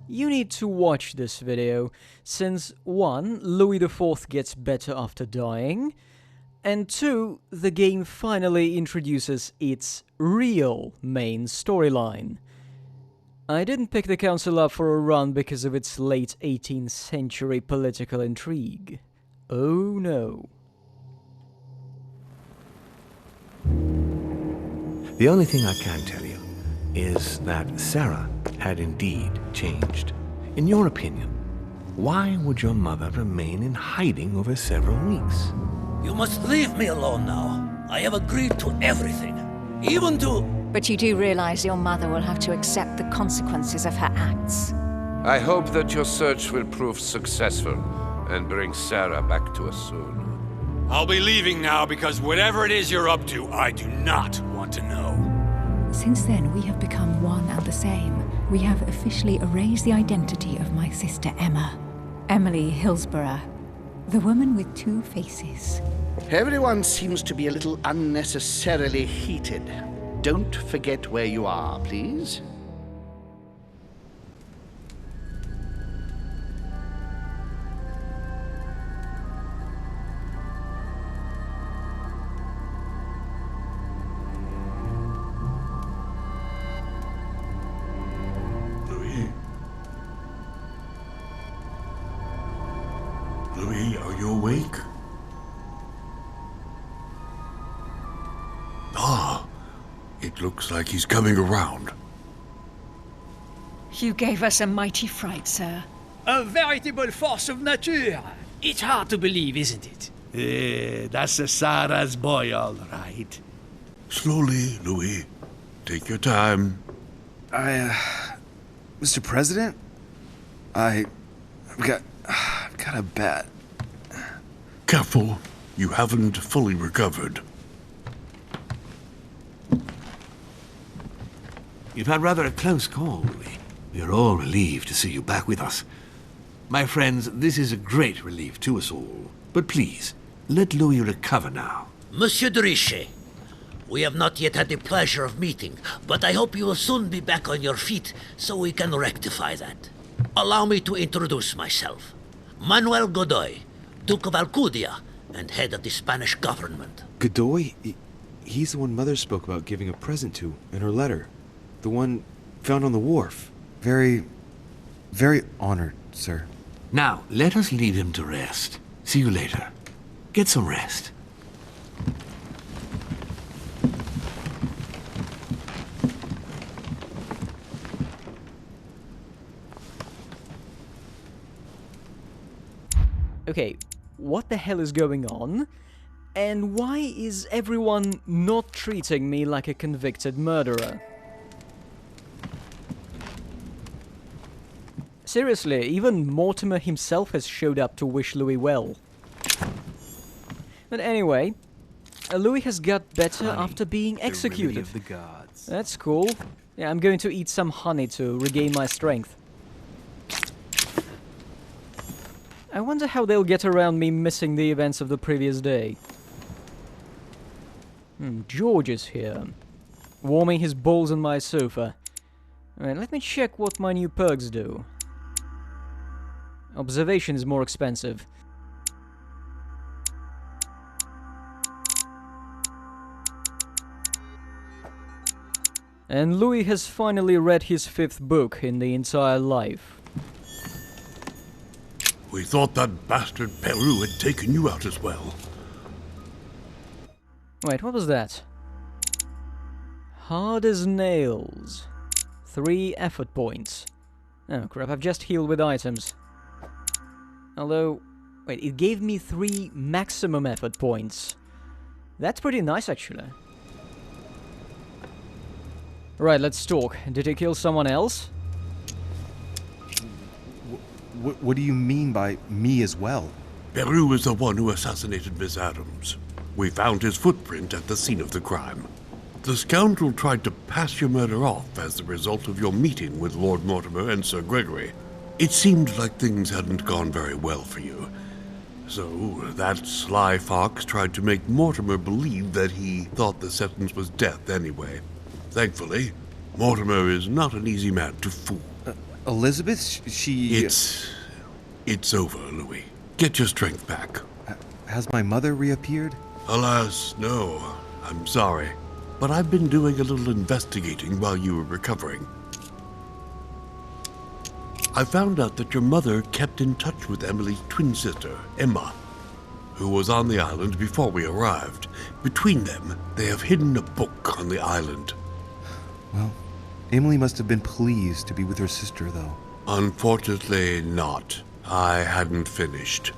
you need to watch this video, since 1. Louis IV gets better after dying, and 2. The game finally introduces its real main storyline. I didn't pick the council up for a run because of its late 18th century political intrigue. Oh no. The only thing I can tell you is that Sarah had indeed changed. In your opinion, why would your mother remain in hiding over several weeks? You must leave me alone now. I have agreed to everything, even to... But you do realize your mother will have to accept the consequences of her acts. I hope that your search will prove successful and bring Sarah back to us soon. I'll be leaving now because whatever it is you're up to, I do not want to know. Since then, we have become one and the same. We have officially erased the identity of my sister Emma. Emily Hillsborough, the woman with 2 faces. Everyone seems to be a little unnecessarily heated. Don't forget where you are, please. Louie? Louie, are you awake? It looks like he's coming around. You gave us a mighty fright, sir. A veritable force of nature. It's hard to believe, isn't it? That's Sarah's boy, all right. Slowly, Louie. Take your time. Mr. President? I've got a bat. Careful. You haven't fully recovered. You've had rather a close call, Louis. We are all relieved to see you back with us. My friends, this is a great relief to us all. But please, let Louis recover now. Monsieur de Richet, we have not yet had the pleasure of meeting, but I hope you will soon be back on your feet so we can rectify that. Allow me to introduce myself. Manuel Godoy, Duke of Alcudia, and head of the Spanish government. Godoy? He's the one Mother spoke about giving a present to in her letter. The one found on the wharf. Very honored, sir. Now, let us leave him to rest. See you later. Get some rest. Okay, what the hell is going on? And why is everyone not treating me like a convicted murderer? Seriously, even Mortimer himself has showed up to wish Louis well. But anyway, Louis has got better after being executed. Of the gods. That's cool. Yeah, I'm going to eat some honey to regain my strength. I wonder how they'll get around me missing the events of the previous day. George is here, warming his balls on my sofa. Alright, let me check what my new perks do. Observation is more expensive. And Louis has finally read his 5th book in the entire life. We thought that bastard Peru had taken you out as well. Wait, what was that? Hard as nails. 3 effort points. Oh crap, I've just healed with items. Although, wait, it gave me 3 maximum effort points. That's pretty nice, actually. Right, let's talk. Did he kill someone else? What do you mean by me as well? Peru is the one who assassinated Miss Adams. We found his footprint at the scene of the crime. The scoundrel tried to pass your murder off as the result of your meeting with Lord Mortimer and Sir Gregory. It seemed like things hadn't gone very well for you. So, that sly fox tried to make Mortimer believe that he thought the sentence was death anyway. Thankfully, Mortimer is not an easy man to fool. Elizabeth, she... It's over, Louis. Get your strength back. Has my mother reappeared? Alas, no. I'm sorry. But I've been doing a little investigating while you were recovering. I found out that your mother kept in touch with Emily's twin sister, Emma, who was on the island before we arrived. Between them, they have hidden a book on the island. Well, Emily must have been pleased to be with her sister, though. Unfortunately not. I hadn't finished.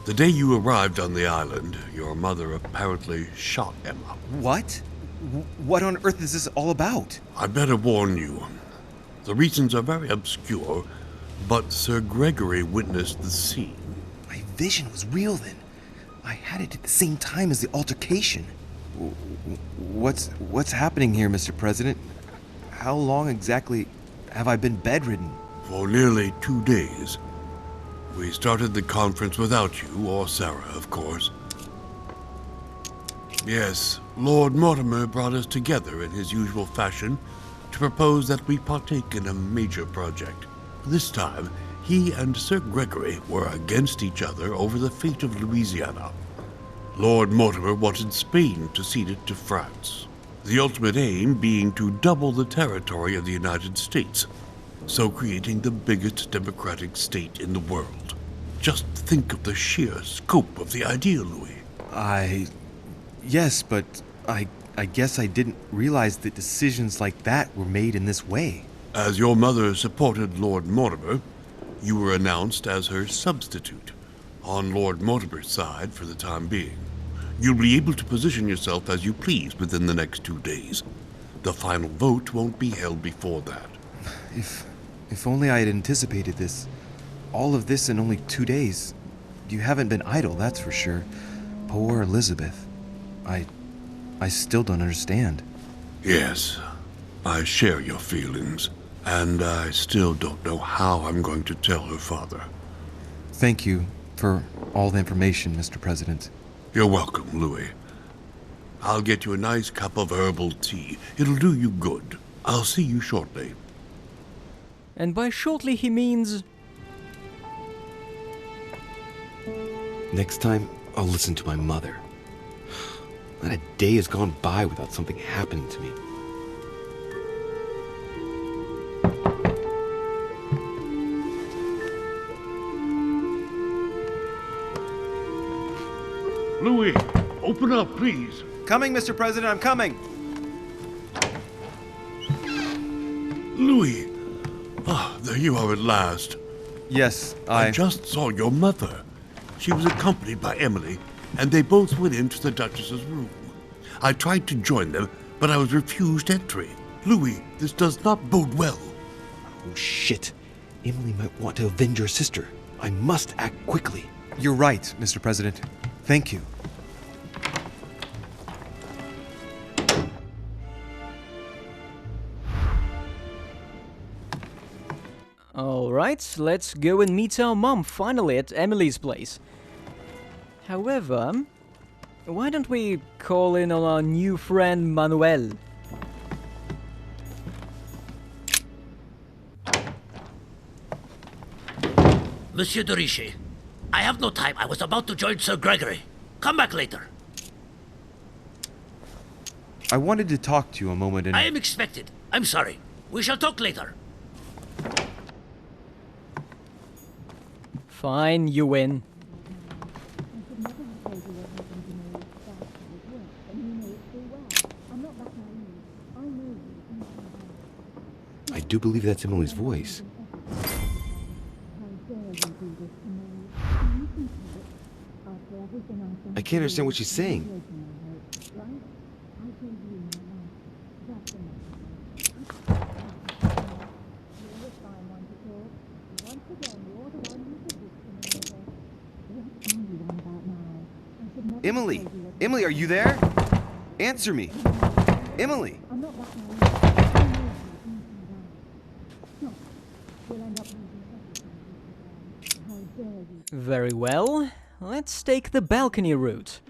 The day you arrived on the island, your mother apparently shot Emma. What? What on earth is this all about? I better warn you. The reasons are very obscure, but Sir Gregory witnessed the scene. My vision was real then. I had it at the same time as the altercation. What's happening here, Mr. President? How long exactly have I been bedridden? For nearly 2 days. We started the conference without you, or Sarah, of course. Yes, Lord Mortimer brought us together in his usual fashion to propose that we partake in a major project. This time, he and Sir Gregory were against each other over the fate of Louisiana. Lord Mortimer wanted Spain to cede it to France, the ultimate aim being to double the territory of the United States, so creating the biggest democratic state in the world. Just think of the sheer scope of the idea, Louis. Yes, but I guess I didn't realize that decisions like that were made in this way. As your mother supported Lord Mortimer, you were announced as her substitute, on Lord Mortimer's side for the time being. You'll be able to position yourself as you please within the next 2 days. The final vote won't be held before that. If only I had anticipated this. All of this in only 2 days. You haven't been idle, that's for sure. Poor Elizabeth. I still don't understand. Yes, I share your feelings, and I still don't know how I'm going to tell her father. Thank you for all the information, Mr. President. You're welcome, Louis. I'll get you a nice cup of herbal tea. It'll do you good. I'll see you shortly. And by shortly he means... Next time, I'll listen to my mother. Not a day has gone by without something happening to me. Louis, open up, please. Coming, Mr. President, I'm coming! Louis! Ah, there you are at last. Yes, I just saw your mother. She was accompanied by Emily, and they both went into the Duchess's room. I tried to join them, but I was refused entry. Louis, this does not bode well. Oh, shit. Emily might want to avenge her sister. I must act quickly. You're right, Mr. President. Thank you. Alright, let's go and meet our mom finally at Emily's place. However, why don't we call in on our new friend Manuel? Monsieur de Richet, I have no time. I was about to join Sir Gregory. Come back later. I wanted to talk to you a moment and... I am expected. I'm sorry. We shall talk later. Fine, you win. I do believe that's Emily's voice. I can't understand what she's saying. Emily! Emily, are you there? Answer me! Emily! Very well. Let's take the balcony route.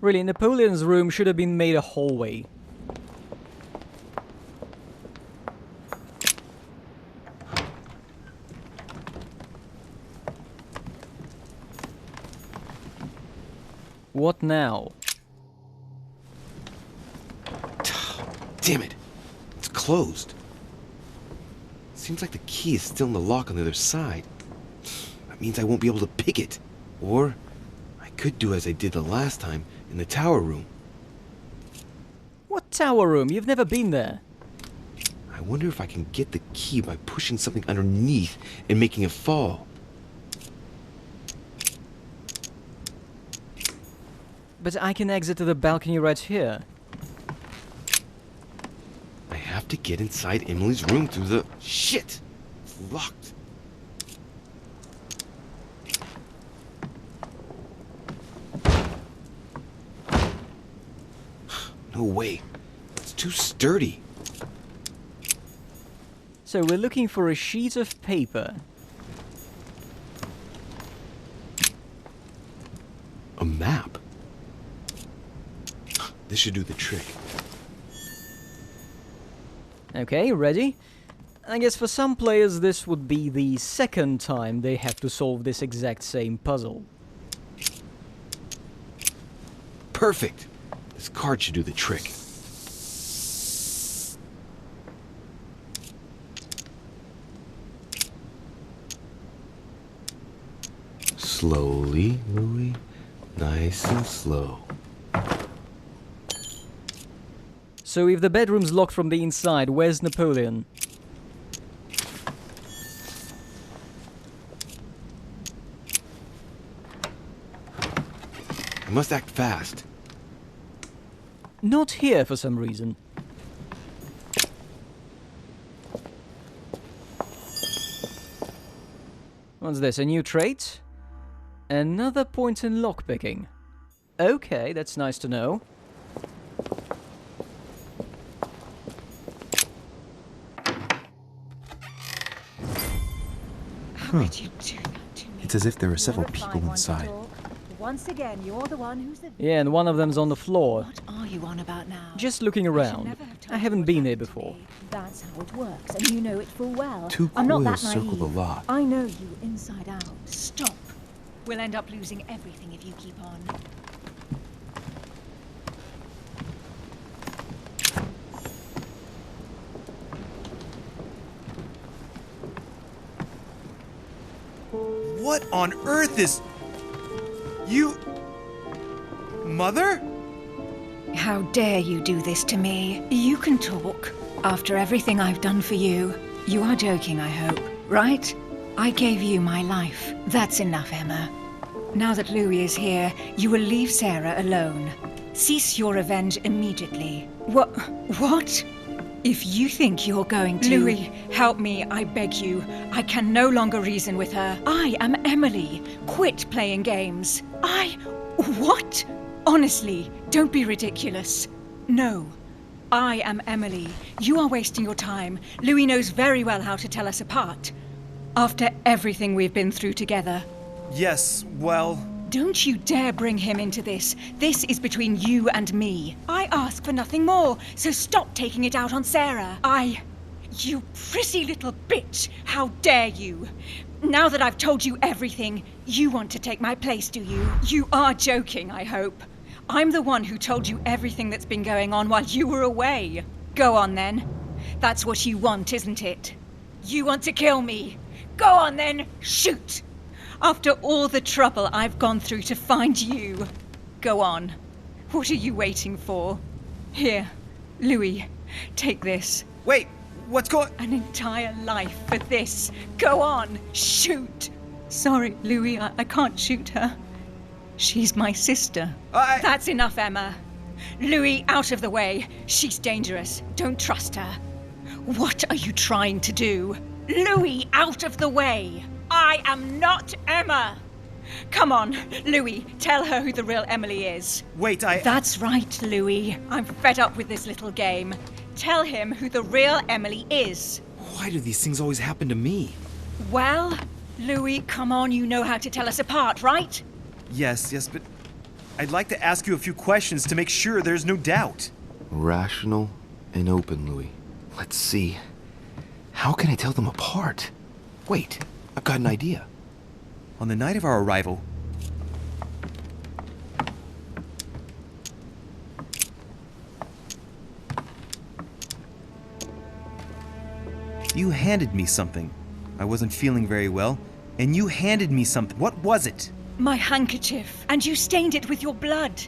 Really, Napoleon's room should have been made a hallway. What now? Damn it! It's closed. Seems like the key is still in the lock on the other side. That means I won't be able to pick it. Or I could do as I did the last time in the tower room. What tower room? You've never been there. I wonder if I can get the key by pushing something underneath and making it fall. But I can exit to the balcony right here. I have to get inside Emily's room through the... Shit! It's locked. No way. It's too sturdy. So we're looking for a sheet of paper. A map. This should do the trick. Okay, ready? I guess for some players this would be the second time they have to solve this exact same puzzle. Perfect! This card should do the trick. Slowly, Louie. Nice and slow. So if the bedroom's locked from the inside, where's Napoleon? I must act fast. Not here for some reason. What's this, a new trait? Another point in lockpicking. Okay, that's nice to know. How could you do that to me? It's as if there are several people inside. Once again, you're the one who's the... Yeah, and one of them's on the floor. What are you on about now? Just looking around. I haven't been here before. That's how it works, and you know it full well. Two I'm not coils that circle naive. the lock. I know you inside out. Stop. We'll end up losing everything if you keep on. What on earth is... You... Mother? How dare you do this to me? You can talk. After everything I've done for you. You are joking, I hope, right? I gave you my life. That's enough, Emma. Now that Louie is here, you will leave Sarah alone. Cease your revenge immediately. What? If you think you're going to... Louie, help me, I beg you. I can no longer reason with her. I am Emily. Quit playing games. What? Honestly, don't be ridiculous. No. I am Emily. You are wasting your time. Louie knows very well how to tell us apart. After everything we've been through together. Yes, well... Don't you dare bring him into this. This is between you and me. I ask for nothing more, so stop taking it out on Sarah. You prissy little bitch! How dare you! Now that I've told you everything, you want to take my place, do you? You are joking, I hope. I'm the one who told you everything that's been going on while you were away. Go on then. That's what you want, isn't it? You want to kill me. Go on then, shoot! After all the trouble I've gone through to find you. Go on. What are you waiting for? Here, Louie, take this. Wait, what's going... An entire life for this. Go on, shoot! Sorry, Louie, I can't shoot her. She's my sister. That's enough, Emma. Louie, out of the way. She's dangerous. Don't trust her. What are you trying to do? Louie, out of the way! I am not Emma! Come on, Louie, tell her who the real Emily is. Wait, That's right, Louie. I'm fed up with this little game. Tell him who the real Emily is. Why do these things always happen to me? Well, Louie, come on, you know how to tell us apart, right? Yes, but... I'd like to ask you a few questions to make sure there's no doubt. Rational and open, Louie. Let's see. How can I tell them apart? Wait, I've got an idea. On the night of our arrival... You handed me something. I wasn't feeling very well, and you handed me something. What was it? My handkerchief, and you stained it with your blood.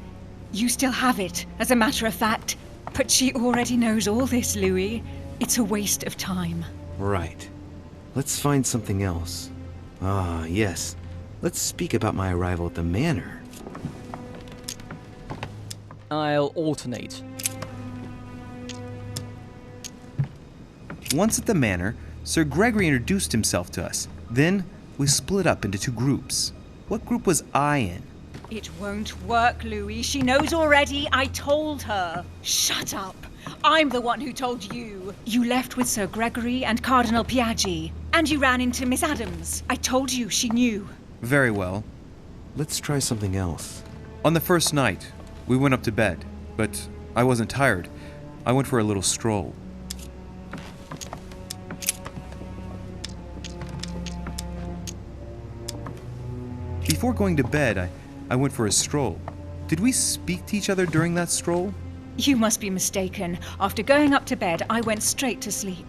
You still have it, as a matter of fact. But she already knows all this, Louie. It's a waste of time. Right. Let's find something else. Ah, yes. Let's speak about my arrival at the manor. I'll alternate. Once at the manor, Sir Gregory introduced himself to us. Then, we split up into two groups. What group was I in? It won't work, Louie. She knows already. I told her. Shut up. I'm the one who told you. You left with Sir Gregory and Cardinal Piaggi, and you ran into Miss Adams. I told you she knew. Very well. Let's try something else. On the first night, we went up to bed, but I wasn't tired. I went for a little stroll. Before going to bed, I went for a stroll. Did we speak to each other during that stroll? You must be mistaken. After going up to bed, I went straight to sleep.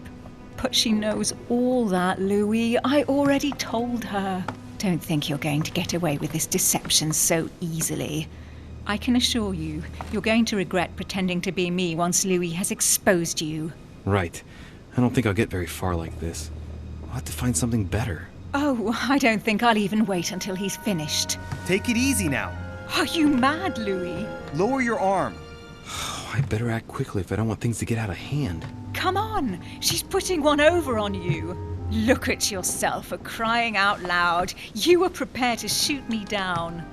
But she knows all that, Louie. I already told her. Don't think you're going to get away with this deception so easily. I can assure you, you're going to regret pretending to be me once Louie has exposed you. Right. I don't think I'll get very far like this. I'll have to find something better. Oh, I don't think I'll even wait until he's finished. Take it easy now. Are you mad, Louie? Lower your arm. I better act quickly if I don't want things to get out of hand. Come on, she's putting one over on you. Look at yourself for crying out loud. You were prepared to shoot me down.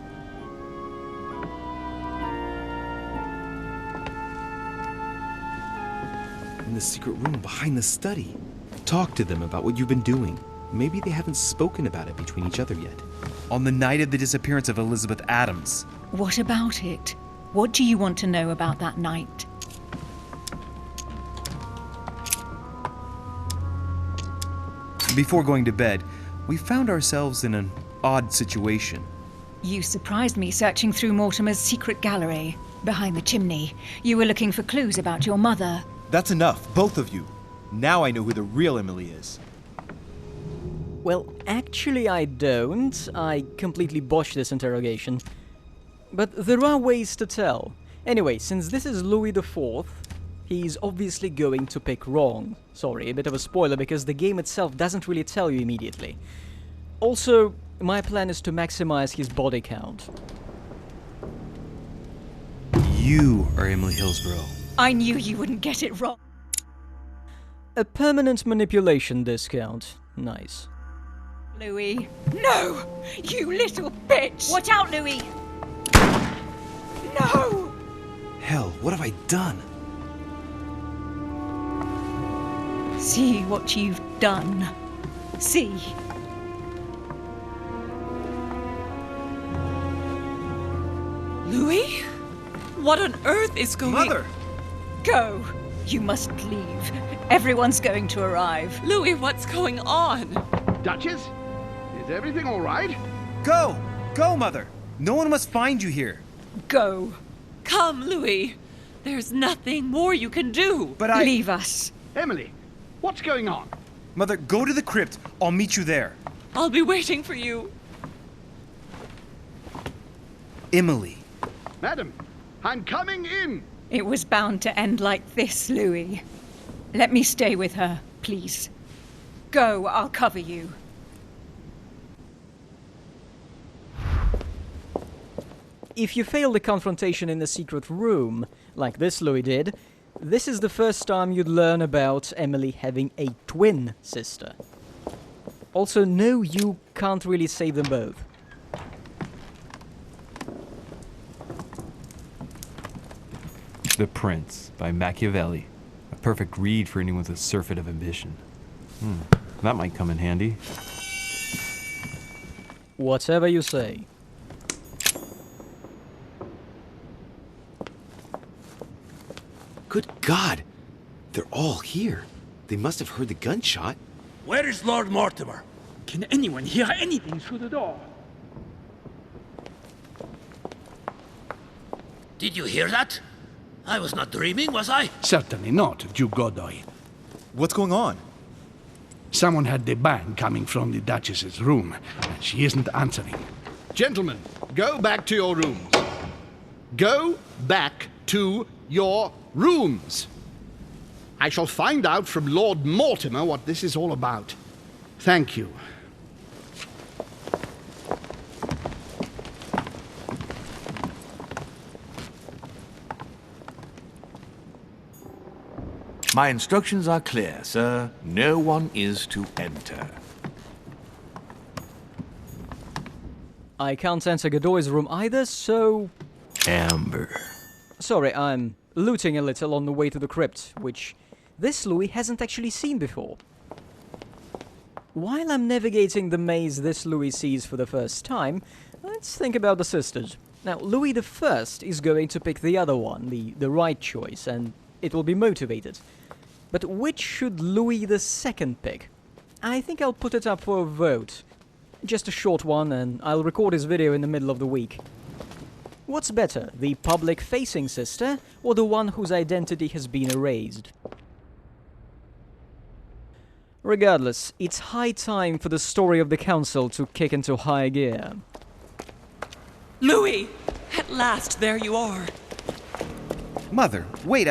In the secret room behind the study. Talk to them about what you've been doing. Maybe they haven't spoken about it between each other yet. On the night of the disappearance of Elizabeth Adams. What about it? What do you want to know about that night? Before going to bed, we found ourselves in an odd situation. You surprised me searching through Mortimer's secret gallery. Behind the chimney. You were looking for clues about your mother. That's enough, both of you. Now I know who the real Emily is. Well, actually I don't. I completely botched this interrogation. But there are ways to tell. Anyway, since this is Louis IV, he's obviously going to pick wrong. Sorry, a bit of a spoiler because the game itself doesn't really tell you immediately. Also, my plan is to maximize his body count. You are Emily Hillsborough. I knew you wouldn't get it wrong. A permanent manipulation discount. Nice. Louis. No! You little bitch! Watch out, Louis! No! Hell, what have I done? See what you've done. See. Louis? What on earth is going... Mother! Go! You must leave. Everyone's going to arrive. Louis, what's going on? Duchess? Is everything all right? Go! Go, Mother! No one must find you here. Go. Come, Louis. There's nothing more you can do. But I... Leave us. Emily, what's going on? Mother, go to the crypt. I'll meet you there. I'll be waiting for you. Emily. Madam, I'm coming in. It was bound to end like this, Louis. Let me stay with her, please. Go, I'll cover you. If you fail the confrontation in the secret room, like this Louis did, this is the first time you'd learn about Emily having a twin sister. Also, no, you can't really save them both. The Prince by Machiavelli. A perfect read for anyone with a surfeit of ambition. That might come in handy. Whatever you say. Good God! They're all here. They must have heard the gunshot. Where is Lord Mortimer? Can anyone hear anything through the door? Did you hear that? I was not dreaming, was I? Certainly not, Duke Godoy. What's going on? Someone had the bang coming from the Duchess's room, and she isn't answering. Gentlemen, go back to your rooms. Go back to your rooms. I shall find out from Lord Mortimer what this is all about. Thank you. My instructions are clear, sir. No one is to enter. I can't enter Godoy's room either, so... Amber. Sorry, I'm looting a little on the way to the crypt, which this Louis hasn't actually seen before. While I'm navigating the maze this Louis sees for the first time, let's think about the sisters. Now, Louis the First is going to pick the other one, the right choice, and it will be motivated. But which should Louis the Second pick? I think I'll put it up for a vote. Just a short one, and I'll record his video in the middle of the week. What's better, the public-facing sister, or the one whose identity has been erased? Regardless, it's high time for the story of the Council to kick into high gear. Louie! At last, there you are. Mother, wait,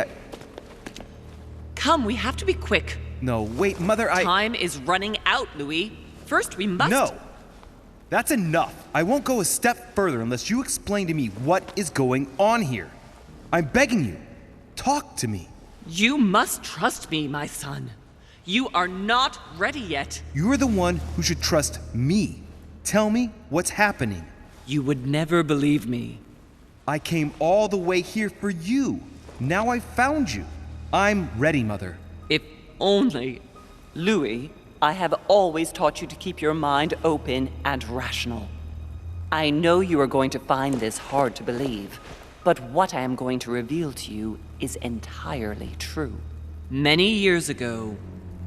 Come, we have to be quick. No, wait, Mother, Time is running out, Louie. First, we must... No! That's enough. I won't go a step further unless you explain to me what is going on here. I'm begging you. Talk to me. You must trust me, my son. You are not ready yet. You're the one who should trust me. Tell me what's happening. You would never believe me. I came all the way here for you. Now I've found you. I'm ready, Mother. If only. Louis, I have always taught you to keep your mind open and rational. I know you are going to find this hard to believe, but what I am going to reveal to you is entirely true. Many years ago,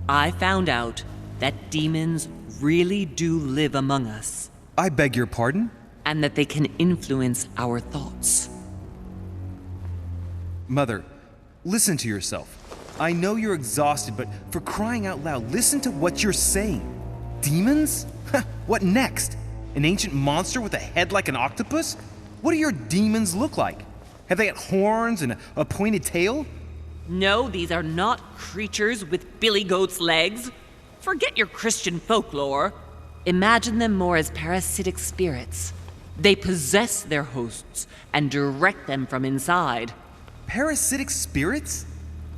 I found out that demons really do live among us. I beg your pardon? And that they can influence our thoughts. Mother, listen to yourself. I know you're exhausted, but for crying out loud, listen to what you're saying. Demons? What next? An ancient monster with a head like an octopus? What do your demons look like? Have they got horns and a pointed tail? No, these are not creatures with billy goat's legs. Forget your Christian folklore. Imagine them more as parasitic spirits. They possess their hosts and direct them from inside. Parasitic spirits?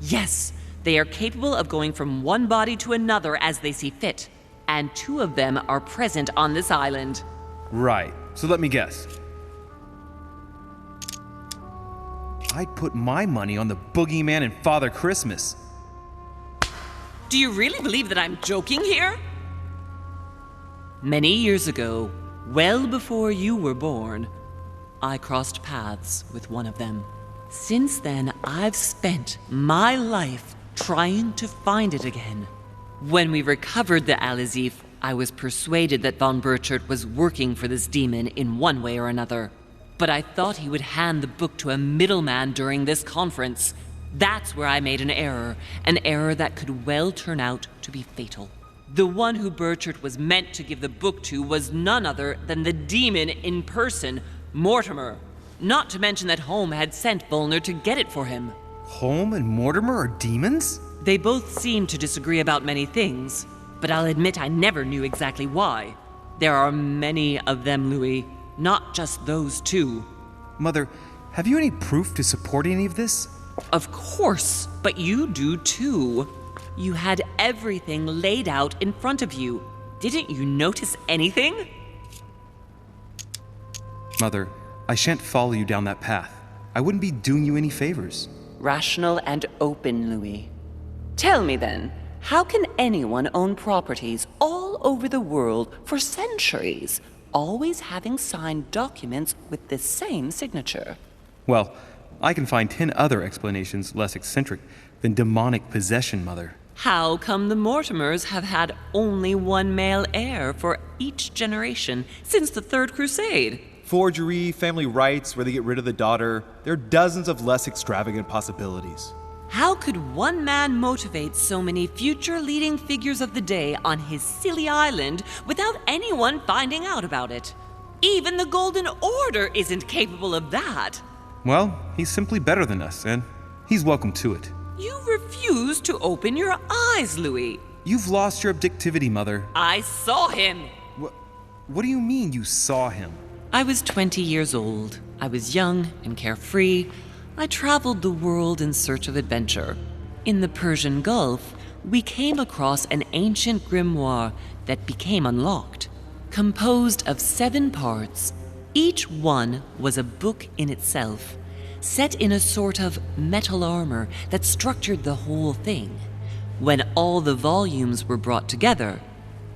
Yes, they are capable of going from one body to another as they see fit, and 2 of them are present on this island. Right, so let me guess. I'd put my money on the boogeyman and Father Christmas. Do you really believe that I'm joking here? Many years ago, well before you were born, I crossed paths with one of them. Since then, I've spent my life trying to find it again. When we recovered the Alizif, I was persuaded that von Burchard was working for this demon in one way or another. But I thought he would hand the book to a middleman during this conference. That's where I made an error that could well turn out to be fatal. The one who Burchard was meant to give the book to was none other than the demon in person, Mortimer. Not to mention that Holm had sent Volner to get it for him. Holm and Mortimer are demons? They both seem to disagree about many things, but I'll admit I never knew exactly why. There are many of them, Louis, not just those 2. Mother, have you any proof to support any of this? Of course, but you do too. You had everything laid out in front of you. Didn't you notice anything? Mother, I shan't follow you down that path. I wouldn't be doing you any favors. Rational and open, Louis. Tell me then, how can anyone own properties all over the world for centuries, always having signed documents with the same signature? Well, I can find 10 other explanations less eccentric than demonic possession, Mother. How come the Mortimers have had only one male heir for each generation since the Third Crusade? Forgery, family rights where they get rid of the daughter. There are dozens of less extravagant possibilities. How could one man motivate so many future leading figures of the day on his silly island without anyone finding out about it? Even the Golden Order isn't capable of that. Well, he's simply better than us, and he's welcome to it. You refuse to open your eyes, Louie. You've lost your objectivity, Mother. I saw him. What do you mean you saw him? I was 20 years old. I was young and carefree. I traveled the world in search of adventure. In the Persian Gulf, we came across an ancient grimoire that became unlocked. Composed of 7 parts, each one was a book in itself, set in a sort of metal armor that structured the whole thing. When all the volumes were brought together,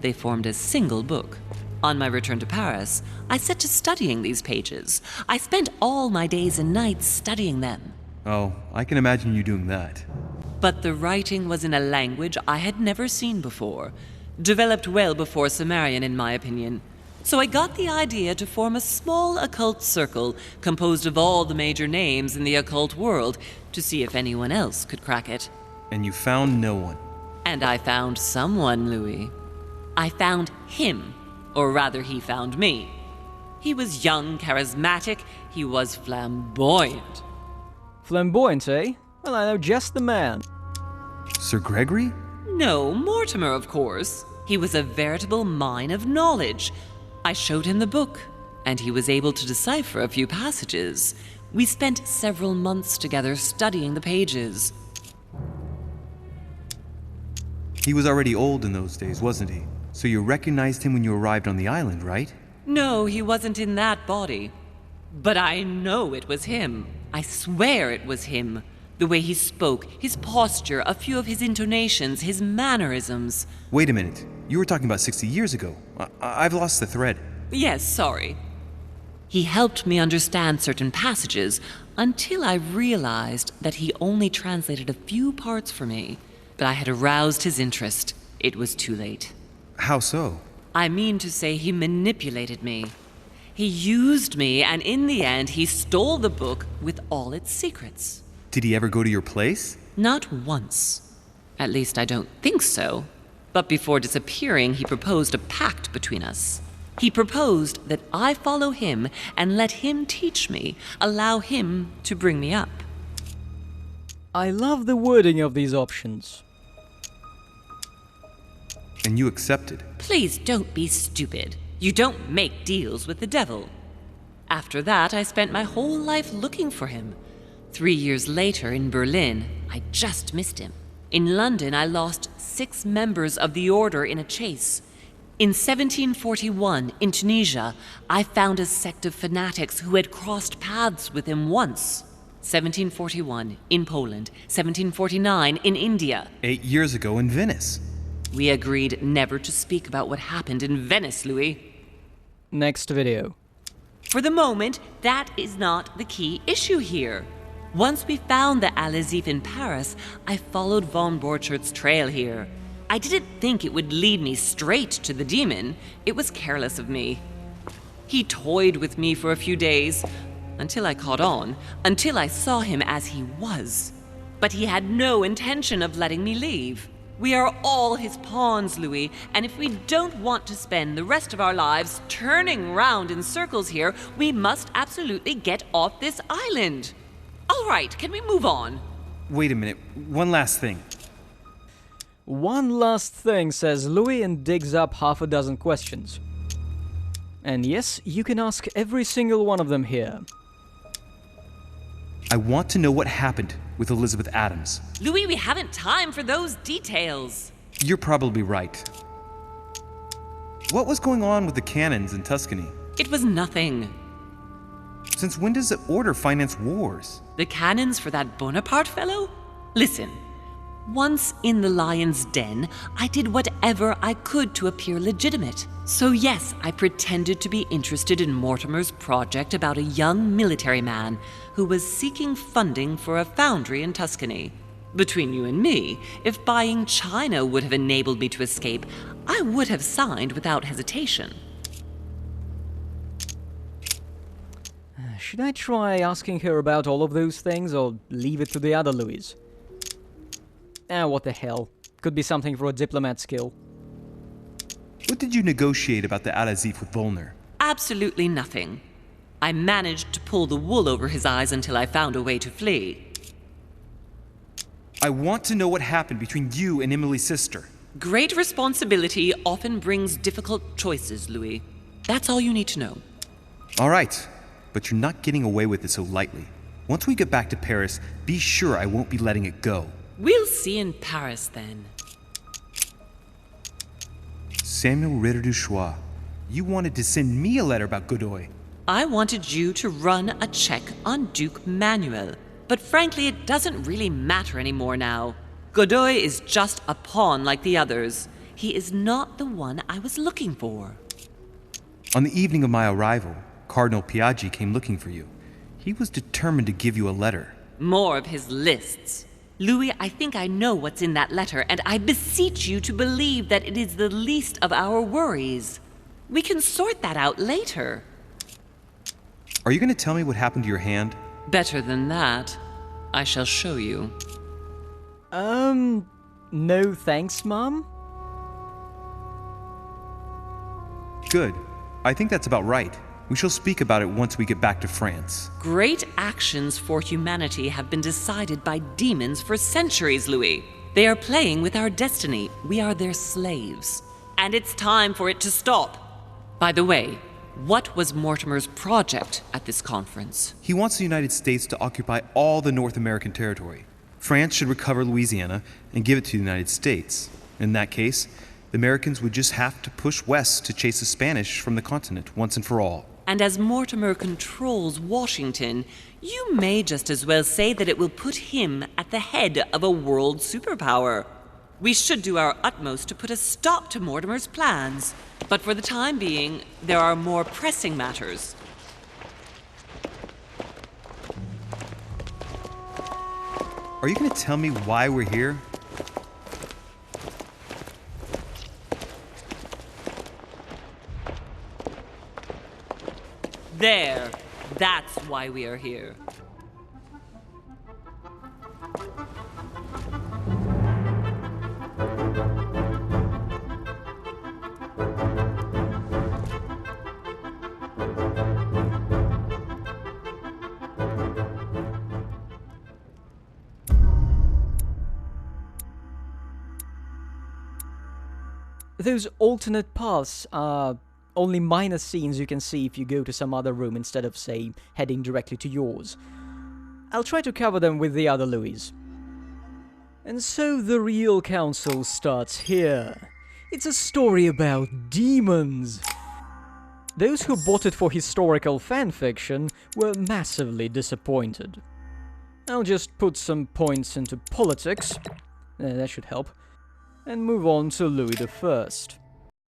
they formed a single book. On my return to Paris, I set to studying these pages. I spent all my days and nights studying them. Oh, I can imagine you doing that. But the writing was in a language I had never seen before, developed well before Sumerian, in my opinion. So I got the idea to form a small occult circle composed of all the major names in the occult world to see if anyone else could crack it. And you found no one. And I found someone, Louis. I found him, or rather he found me. He was young, charismatic, he was flamboyant. Flamboyant, eh? Well, I know just the man. Sir Gregory? No, Mortimer, of course. He was a veritable mine of knowledge. I showed him the book, and he was able to decipher a few passages. We spent several months together studying the pages. He was already old in those days, wasn't he? So you recognized him when you arrived on the island, right? No, he wasn't in that body. But I know it was him. I swear it was him. The way he spoke, his posture, a few of his intonations, his mannerisms. Wait a minute. You were talking about 60 years ago. I've lost the thread. Yes, sorry. He helped me understand certain passages until I realized that he only translated a few parts for me. But I had aroused his interest. It was too late. How so? I mean to say he manipulated me. He used me, and in the end, he stole the book with all its secrets. Did he ever go to your place? Not once. At least I don't think so. But before disappearing, he proposed a pact between us. He proposed that I follow him and let him teach me, allow him to bring me up. I love the wording of these options. And you accepted? Please don't be stupid. You don't make deals with the devil. After that, I spent my whole life looking for him. 3 years later, in Berlin, I just missed him. In London, I lost 6 members of the order in a chase. In 1741, in Tunisia, I found a sect of fanatics who had crossed paths with him once. 1741, in Poland. 1749, in India. 8 years ago in Venice. We agreed never to speak about what happened in Venice, Louis. Next video. For the moment, that is not the key issue here. Once we found the Al-Azif in Paris, I followed von Borchart's trail here. I didn't think it would lead me straight to the demon. It was careless of me. He toyed with me for a few days, until I caught on, until I saw him as he was. But he had no intention of letting me leave. We are all his pawns, Louis, and if we don't want to spend the rest of our lives turning round in circles here, we must absolutely get off this island. All right, can we move on? Wait a minute. One last thing. One last thing, says Louis, and digs up half a dozen questions. And yes, you can ask every single one of them here. I want to know what happened with Elizabeth Adams. Louis, we haven't time for those details. You're probably right. What was going on with the cannons in Tuscany? It was nothing. Since when does the Order finance wars? The cannons for that Bonaparte fellow? Listen, once in the lion's den, I did whatever I could to appear legitimate. So yes, I pretended to be interested in Mortimer's project about a young military man who was seeking funding for a foundry in Tuscany. Between you and me, if buying China would have enabled me to escape, I would have signed without hesitation. Should I try asking her about all of those things, or leave it to the other Louis? What the hell. Could be something for a diplomat skill. What did you negotiate about the Al-Azif with Volner? Absolutely nothing. I managed to pull the wool over his eyes until I found a way to flee. I want to know what happened between you and Emily's sister. Great responsibility often brings difficult choices, Louis. That's all you need to know. All right, but you're not getting away with it so lightly. Once we get back to Paris, be sure I won't be letting it go. We'll see in Paris then. Samuel Ritter du Choix, you wanted to send me a letter about Godoy. I wanted you to run a check on Duke Manuel, but frankly it doesn't really matter anymore now. Godoy is just a pawn like the others. He is not the one I was looking for. On the evening of my arrival, Cardinal Piaggi came looking for you. He was determined to give you a letter. More of his lists. Louis, I think I know what's in that letter, and I beseech you to believe that it is the least of our worries. We can sort that out later. Are you going to tell me what happened to your hand? Better than that. I shall show you. No thanks, Mom? Good. I think that's about right. We shall speak about it once we get back to France. Great actions for humanity have been decided by demons for centuries, Louis. They are playing with our destiny. We are their slaves. And it's time for it to stop. By the way, what was Mortimer's project at this conference? He wants the United States to occupy all the North American territory. France should recover Louisiana and give it to the United States. In that case, the Americans would just have to push west to chase the Spanish from the continent once and for all. And as Mortimer controls Washington, you may just as well say that it will put him at the head of a world superpower. We should do our utmost to put a stop to Mortimer's plans. But for the time being, there are more pressing matters. Are you going to tell me why we're here? There. That's why we are here. Those alternate paths are only minor scenes you can see if you go to some other room instead of, say, heading directly to yours. I'll try to cover them with the other Louis. And so the real council starts here. It's a story about demons. Those who bought it for historical fanfiction were massively disappointed. I'll just put some points into politics, that should help, and move on to Louis the First.